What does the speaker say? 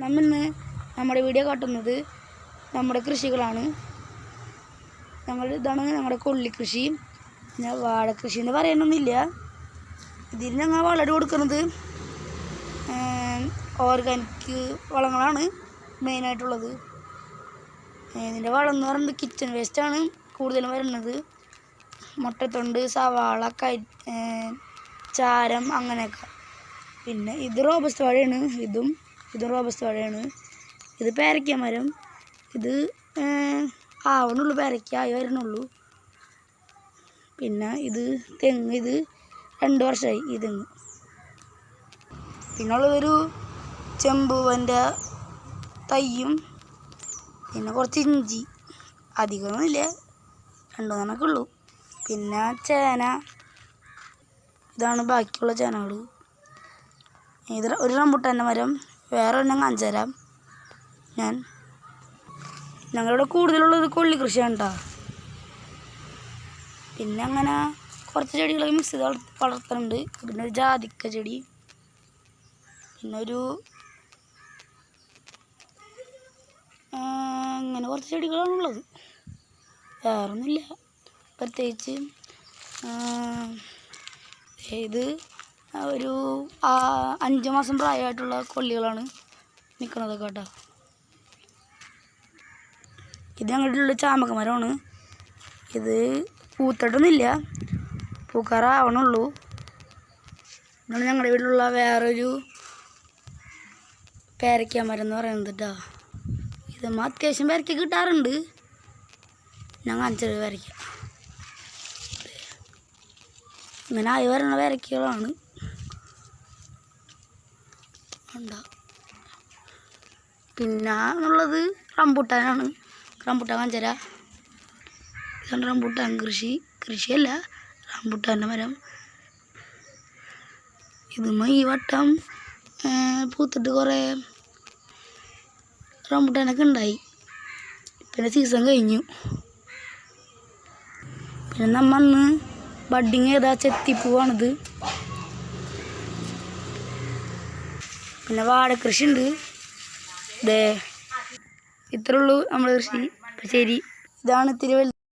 നമ്മൾ ഇന്ന് നമ്മുടെ വീഡിയോ കാട്ടുന്നത് നമ്മുടെ കൃഷികളാണ്. ഇതാണ് ഞങ്ങളുടെ കൊള്ളിക്കൃഷി. പിന്നെ വാഴക്കൃഷി എന്ന് പറയാനൊന്നുമില്ല. ഇതിൽ ഞങ്ങൾ വളം കൊടുക്കുന്നത് ഓർഗാനിക് വളങ്ങളാണ് മെയിനായിട്ടുള്ളത്. ഇതിൻ്റെ വളം എന്ന് പറയുന്നത് കിച്ചൺ വേസ്റ്റാണ് കൂടുതലും വരുന്നത്. മുട്ടത്തൊണ്ട്, സവാള, ചാരം അങ്ങനെയൊക്കെ. പിന്നെ ഇത് റോബസ്റ്റ് വാഴയാണ്. ഇതും റോബസ്റ്റ് വാഴയാണ്. ഇത് പേരയ്ക്ക മരം. ഇത് ആവണുള്ളൂ, പേരയ്ക്ക ആയി വരണുള്ളൂ. പിന്നെ ഇത് തെങ്ങ്. ഇത് 2 വർഷമായി ഈ തെങ്ങ്. പിന്നുള്ളതൊരു ചെമ്പൂവൻ്റെ തയ്യും പിന്നെ കുറച്ച് ഇഞ്ചി. അധികമൊന്നുമില്ല, 2-3 ഉള്ളൂ. പിന്നെ ചേന. ഇതാണ് ബാക്കിയുള്ള ചേനകൾ. ഇത് ഒരു റംബൂട്ടാൻ്റെ മരം. വേറെ ഒരെണ്ണം കാണിച്ചു തരാം. ഞങ്ങളിവിടെ കൂടുതലുള്ളത് കൊള്ളി കൃഷിയാണ് കേട്ടോ. പിന്നെ അങ്ങനെ കുറച്ച് ചെടികളൊക്കെ മിക്സ് ചെയ്ത് വളർത്തുന്നുണ്ട്. പിന്നെ ഒരു ജാതിക്ക ചെടി, പിന്നെ അങ്ങനെ കുറച്ച് ചെടികളാണുള്ളത്. വേറൊന്നുമില്ല പ്രത്യേകിച്ച്. ഇത് ഒരു 5 മാസം പ്രായമായിട്ടുള്ള കൊള്ളികളാണ് നിൽക്കുന്നത് കേട്ടോ. ഇത് ഞങ്ങളുടെ ചാമ്പക്ക മരമാണ്. ഇത് പൂത്തിട്ടൊന്നുമില്ല, പൂക്കാറാവണുള്ളൂ. ഇതാണ് ഞങ്ങളുടെ വീട്ടിലുള്ള വേറൊരു പേരയ്ക്ക മരം എന്ന് പറയുന്നത് കേട്ടോ. ഇതുമ്മ അത്യാവശ്യം പേരയ്ക്ക കിട്ടാറുണ്ട്. ഞാൻ കാണിച്ചത് പേരയ്ക്ക ഇങ്ങനെ ആയി വരണ പേരയ്ക്കകളാണ്. പിന്നെ എന്നുള്ളത് റംബൂട്ടാനാണ്. റംബൂട്ടാൻ കാഞ്ചര. ഇതാണ് റംബൂട്ടാൻ കൃഷിയല്ല, റംബൂട്ടാൻ്റെ മരം. ഇതുമ്മ ഈ വട്ടം പൂത്തിട്ട് കുറേ റംബൂട്ടാനൊക്കെ ഉണ്ടായി. പിന്നെ സീസൺ കഴിഞ്ഞു. പിന്നെ നമ്മന്ന് ബഡ്ഡിങ് ചെയ്ത ചെത്തിപ്പൂവാണിത്. പിന്നെ വാഴക്കൃഷി ഉണ്ട്. ഇത്രേ ഉള്ളൂ നമ്മുടെ കൃഷി. ശരി, ഇതാണ് ഇത്തിരി വലുത്.